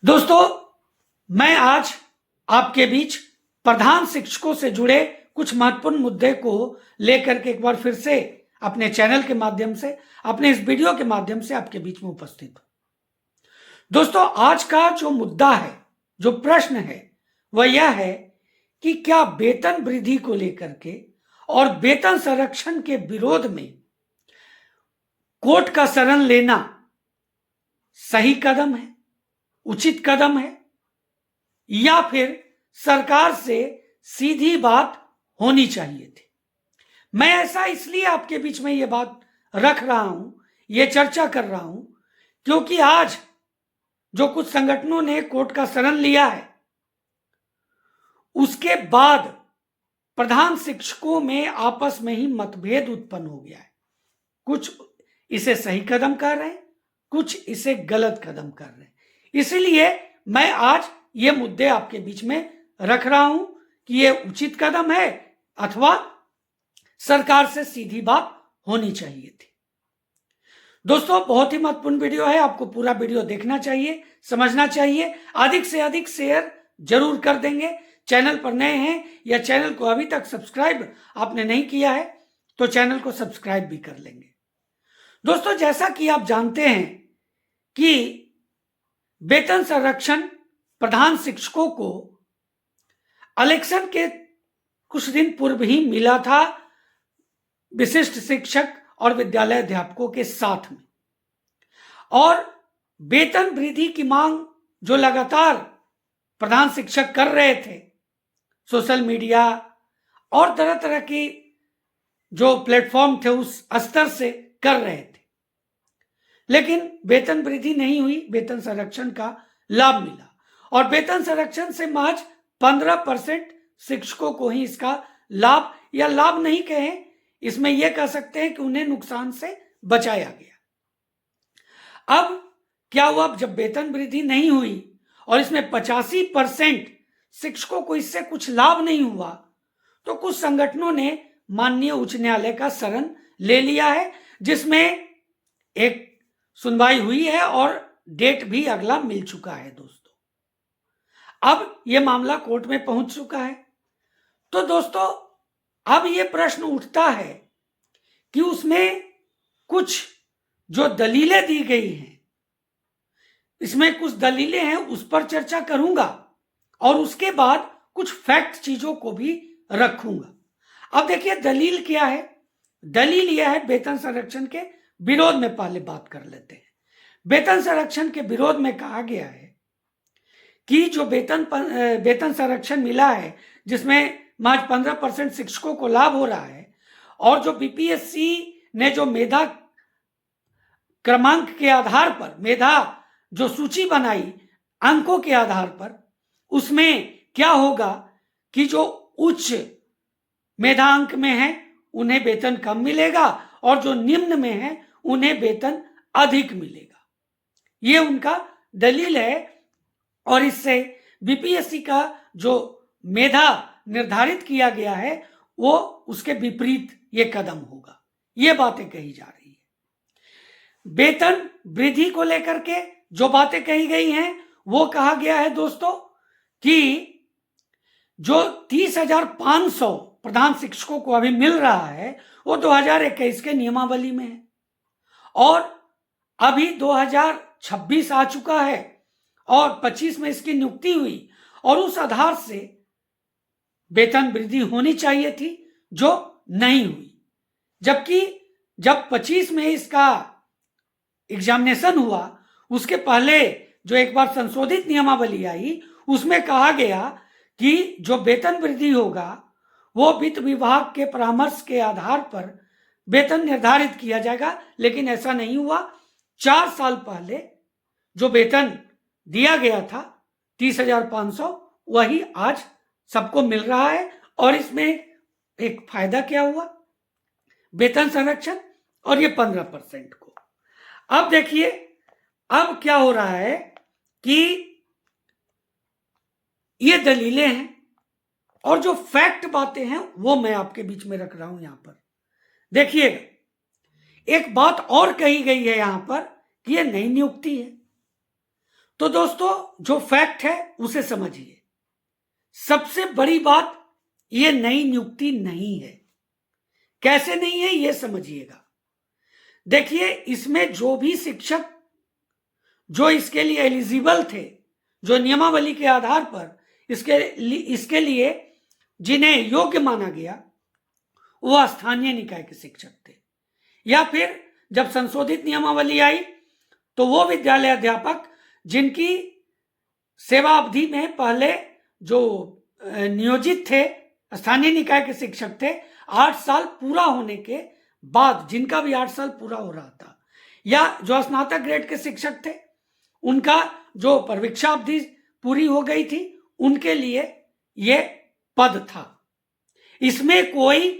दोस्तों, मैं आज आपके बीच प्रधान शिक्षकों से जुड़े कुछ महत्वपूर्ण मुद्दे को लेकर के एक बार फिर से अपने चैनल के माध्यम से, अपने इस वीडियो के माध्यम से आपके बीच में उपस्थित हूं। दोस्तों, आज का जो मुद्दा है, जो प्रश्न है, वह यह है कि क्या वेतन वृद्धि को लेकर के और वेतन संरक्षण के विरोध में कोर्ट का शरण लेना सही कदम है, उचित कदम है, या फिर सरकार से सीधी बात होनी चाहिए थी। मैं ऐसा इसलिए आपके बीच में ये बात रख रहा हूं, ये चर्चा कर रहा हूं, क्योंकि आज जो कुछ संगठनों ने कोर्ट का शरण लिया है, उसके बाद प्रधान शिक्षकों में आपस में ही मतभेद उत्पन्न हो गया है। कुछ इसे सही कदम कर रहे हैं, कुछ इसे गलत कदम कर रहे हैं। इसलिए मैं आज ये मुद्दे आपके बीच में रख रहा हूं कि ये उचित कदम है अथवा सरकार से सीधी बात होनी चाहिए थी। दोस्तों, बहुत ही महत्वपूर्ण वीडियो है, आपको पूरा वीडियो देखना चाहिए, समझना चाहिए, अधिक से अधिक शेयर जरूर कर देंगे। चैनल पर नए हैं या चैनल को अभी तक सब्सक्राइब आपने नहीं किया है तो चैनल को सब्सक्राइब भी कर लेंगे। दोस्तों, जैसा कि आप जानते हैं कि वेतन संरक्षण प्रधान शिक्षकों को इलेक्शन के कुछ दिन पूर्व ही मिला था विशिष्ट शिक्षक और विद्यालय अध्यापकों के साथ में, और वेतन वृद्धि की मांग जो लगातार प्रधान शिक्षक कर रहे थे, सोशल मीडिया और तरह तरह की जो प्लेटफॉर्म थे उस स्तर से कर रहे थे, लेकिन वेतन वृद्धि नहीं हुई, वेतन संरक्षण का लाभ मिला। और वेतन संरक्षण से महज 15% शिक्षकों को ही इसका लाभ, या लाभ नहीं कहें, इसमें यह कह सकते हैं कि उन्हें नुकसान से बचाया गया। अब क्या हुआ, जब वेतन वृद्धि नहीं हुई और इसमें 85% शिक्षकों को इससे कुछ लाभ नहीं हुआ, तो कुछ संगठनों ने माननीय उच्च न्यायालय का शरण ले लिया है, जिसमें एक सुनवाई हुई है और डेट भी अगला मिल चुका है। दोस्तों, अब यह मामला कोर्ट में पहुंच चुका है। तो दोस्तों, अब यह प्रश्न उठता है कि उसमें कुछ जो दलीलें दी गई हैं, इसमें कुछ दलीलें हैं, उस पर चर्चा करूंगा और उसके बाद कुछ फैक्ट चीजों को भी रखूंगा। अब देखिए, दलील क्या है। दलील यह है, वेतन संरक्षण के विरोध में पहले बात कर लेते हैं। वेतन संरक्षण के विरोध में कहा गया है कि जो वेतन संरक्षण मिला है, जिसमें महज 15% शिक्षकों को लाभ हो रहा है, और जो बीपीएससी ने जो मेधा क्रमांक के आधार पर, मेधा जो सूची बनाई अंकों के आधार पर, उसमें क्या होगा कि जो उच्च मेधा अंक में है उन्हें वेतन कम मिलेगा और जो निम्न में है उन्हें वेतन अधिक मिलेगा। ये उनका दलील है, और इससे बीपीएससी का जो मेधा निर्धारित किया गया है वो उसके विपरीत ये कदम होगा। ये बातें कही जा रही है। वेतन वृद्धि को लेकर के जो बातें कही गई हैं, वो कहा गया है दोस्तों कि जो 30,500 प्रधान शिक्षकों को अभी मिल रहा है वो 2021 के नियमावली में है, और अभी 2026 आ चुका है और 25 में इसकी नियुक्ति हुई, और उस आधार से वेतन वृद्धि होनी चाहिए थी जो नहीं हुई। जबकि जब 25 में इसका एग्जामिनेशन हुआ, उसके पहले जो एक बार संशोधित नियमावली आई, उसमें कहा गया कि जो वेतन वृद्धि होगा वो वित्त विभाग के परामर्श के आधार पर वेतन निर्धारित किया जाएगा, लेकिन ऐसा नहीं हुआ। 4 साल पहले जो वेतन दिया गया था 30,500, वही आज सबको मिल रहा है, और इसमें एक फायदा क्या हुआ, वेतन संरक्षण, और ये 15% को। अब देखिए, अब क्या हो रहा है कि ये दलीलें हैं और जो फैक्ट बातें हैं वो मैं आपके बीच में रख रहा हूं। यहां पर देखिएगा, एक बात और कही गई है यहां पर कि ये नई नियुक्ति है। तो दोस्तों जो फैक्ट है उसे समझिए। सबसे बड़ी बात, ये नई नियुक्ति नहीं है। कैसे नहीं है ये समझिएगा। देखिए, इसमें जो भी शिक्षक जो इसके लिए एलिजिबल थे, जो नियमावली के आधार पर इसके लिए जिन्हें योग्य माना गया, वह स्थानीय निकाय के शिक्षक थे, या फिर जब संशोधित नियमावली आई तो वो विद्यालय अध्यापक जिनकी सेवा अवधि में पहले जो नियोजित थे, स्थानीय निकाय के शिक्षक थे, 8 साल पूरा होने के बाद, जिनका भी 8 साल पूरा हो रहा था, या जो स्नातक ग्रेड के शिक्षक थे, उनका जो परीक्षा अवधि पूरी हो गई थी, उनके लिए यह पद था। इसमें कोई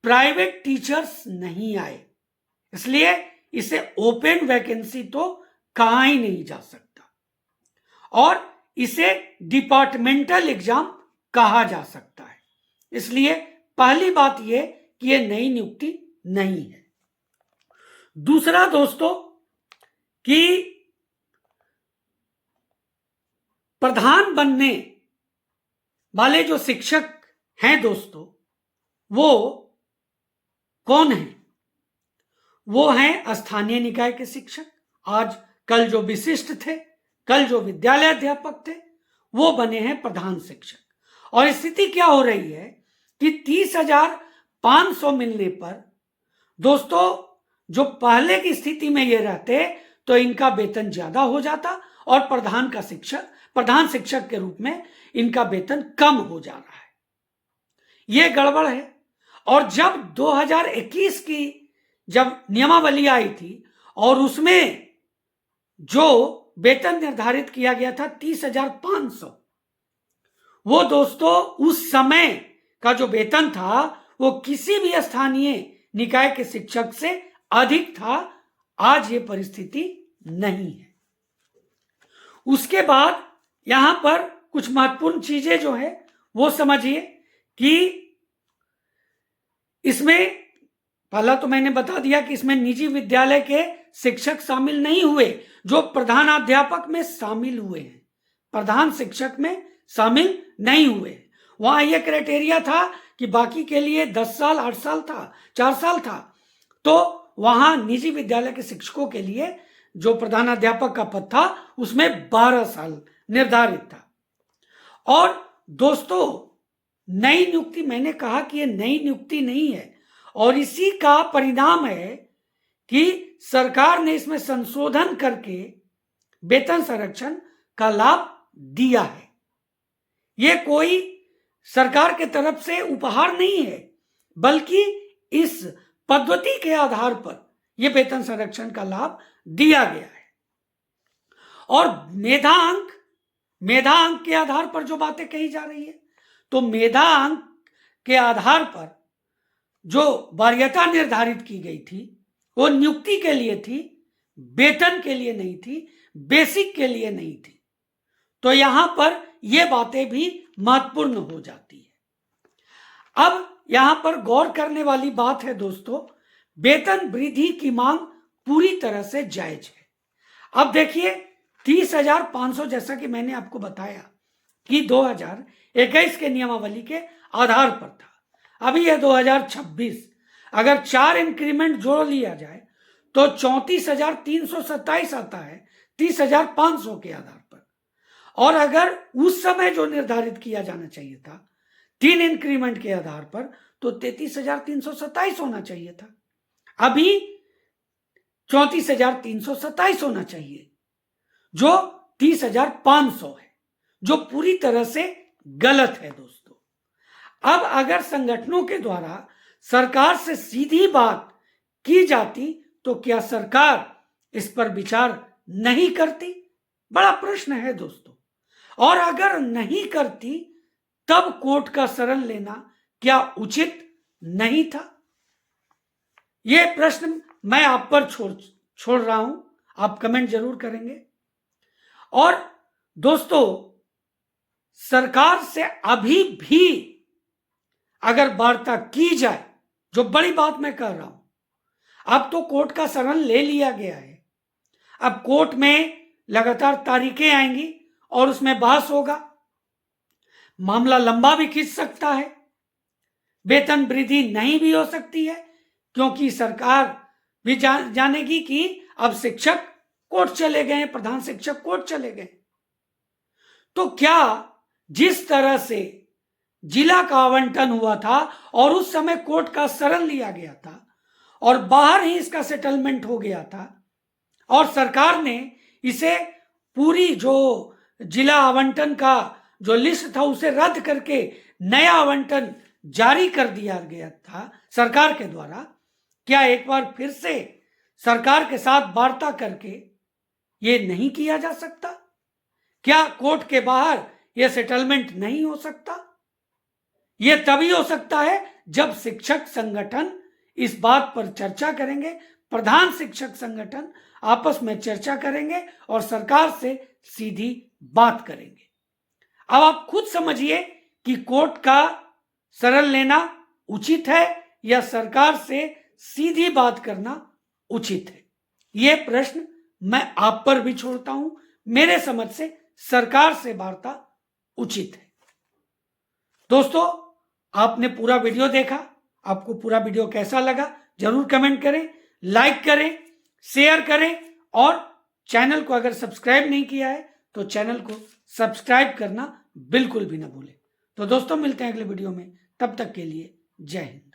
प्राइवेट टीचर्स नहीं आए, इसलिए इसे ओपन वैकेंसी तो कहा ही नहीं जा सकता, और इसे डिपार्टमेंटल एग्जाम कहा जा सकता है। इसलिए पहली बात यह कि यह नई नियुक्ति नहीं है। दूसरा दोस्तों कि प्रधान बनने वाले जो शिक्षक हैं दोस्तों, वो कौन हैं? वो हैं स्थानीय निकाय के शिक्षक। आज कल जो विशिष्ट थे, कल जो विद्यालय अध्यापक थे, वो बने हैं प्रधान शिक्षक। और स्थिति क्या हो रही है कि 30,500 मिलने पर दोस्तों, जो पहले की स्थिति में ये रहते तो इनका वेतन ज्यादा हो जाता, और प्रधान शिक्षक के रूप में इनका वेतन कम हो जा रहा है। ये गड़बड़ है। और जब 2021 की जब नियमावली आई थी और उसमें जो वेतन निर्धारित किया गया था 30,500, वो दोस्तों उस समय का जो वेतन था वो किसी भी स्थानीय निकाय के शिक्षक से अधिक था। आज ये परिस्थिति नहीं है। उसके बाद यहां पर कुछ महत्वपूर्ण चीजें जो है वो समझिए कि इसमें पहला तो मैंने बता दिया कि इसमें निजी विद्यालय के शिक्षक शामिल नहीं हुए, जो प्रधानाध्यापक में शामिल हुए हैं, प्रधान शिक्षक में शामिल नहीं हुए। वहां यह क्राइटेरिया था कि बाकी के लिए 10 साल, 8 साल था, 4 साल था, तो वहां निजी विद्यालय के शिक्षकों के लिए जो प्रधानाध्यापक का पद था उसमें 12 साल निर्धारित था। और दोस्तों नई नियुक्ति, मैंने कहा कि यह नई नियुक्ति नहीं है, और इसी का परिणाम है कि सरकार ने इसमें संशोधन करके वेतन संरक्षण का लाभ दिया है। यह कोई सरकार के तरफ से उपहार नहीं है, बल्कि इस पद्धति के आधार पर यह वेतन संरक्षण का लाभ दिया गया है। और मेधा अंक के आधार पर जो बातें कही जा रही है, तो मेधा अंक के आधार पर जो वरीयता निर्धारित की गई थी वो नियुक्ति के लिए थी, वेतन के लिए नहीं थी, बेसिक के लिए नहीं थी। तो यहां पर ये बातें भी महत्वपूर्ण हो जाती है। अब यहां पर गौर करने वाली बात है दोस्तों, वेतन वृद्धि की मांग पूरी तरह से जायज है। अब देखिए 30,500 जैसा कि मैंने आपको बताया कि 2021 के नियमावली के आधार पर था। अभी है 2026, अगर 4 इंक्रीमेंट जोड़ लिया जाए तो 34,327 आता है 30,500 के आधार पर। और अगर उस समय जो निर्धारित किया जाना चाहिए था 3 इंक्रीमेंट के आधार पर, तो 33,327 होना चाहिए था। अभी 34,327 होना चाहिए, जो 30,500 है, जो पूरी तरह से गलत है दोस्तों। अब अगर संगठनों के द्वारा सरकार से सीधी बात की जाती तो क्या सरकार इस पर विचार नहीं करती? बड़ा प्रश्न है दोस्तों। और अगर नहीं करती तब कोर्ट का शरण लेना क्या उचित नहीं था? यह प्रश्न मैं आप पर छोड़ रहा हूं, आप कमेंट जरूर करेंगे। और दोस्तों सरकार से अभी भी अगर वार्ता की जाए, जो बड़ी बात मैं कह रहा हूं, अब तो कोर्ट का शरण ले लिया गया है। अब कोर्ट में लगातार तारीखें आएंगी और उसमें बहस होगा, मामला लंबा भी खींच सकता है, वेतन वृद्धि नहीं भी हो सकती है, क्योंकि सरकार भी जानेगी कि अब शिक्षक कोर्ट चले गए, प्रधान शिक्षक कोर्ट चले गए। तो क्या जिस तरह से जिला का आवंटन हुआ था और उस समय कोर्ट का शरण लिया गया था और बाहर ही इसका सेटलमेंट हो गया था और सरकार ने इसे पूरी जो जिला आवंटन का जो लिस्ट था उसे रद्द करके नया आवंटन जारी कर दिया गया था सरकार के द्वारा, क्या एक बार फिर से सरकार के साथ वार्ता करके ये नहीं किया जा सकता? क्या कोर्ट के बाहर यह सेटलमेंट नहीं हो सकता? यह तभी हो सकता है जब शिक्षक संगठन इस बात पर चर्चा करेंगे, प्रधान शिक्षक संगठन आपस में चर्चा करेंगे और सरकार से सीधी बात करेंगे। अब आप खुद समझिए कि कोर्ट का शरण लेना उचित है या सरकार से सीधी बात करना उचित है। यह प्रश्न मैं आप पर भी छोड़ता हूं। मेरे समझ से सरकार से वार्ता उचित है। दोस्तों, आपने पूरा वीडियो देखा, आपको पूरा वीडियो कैसा लगा जरूर कमेंट करें, लाइक करें, शेयर करें और चैनल को अगर सब्सक्राइब नहीं किया है तो चैनल को सब्सक्राइब करना बिल्कुल भी ना भूलें। तो दोस्तों, मिलते हैं अगले वीडियो में, तब तक के लिए जय हिंद।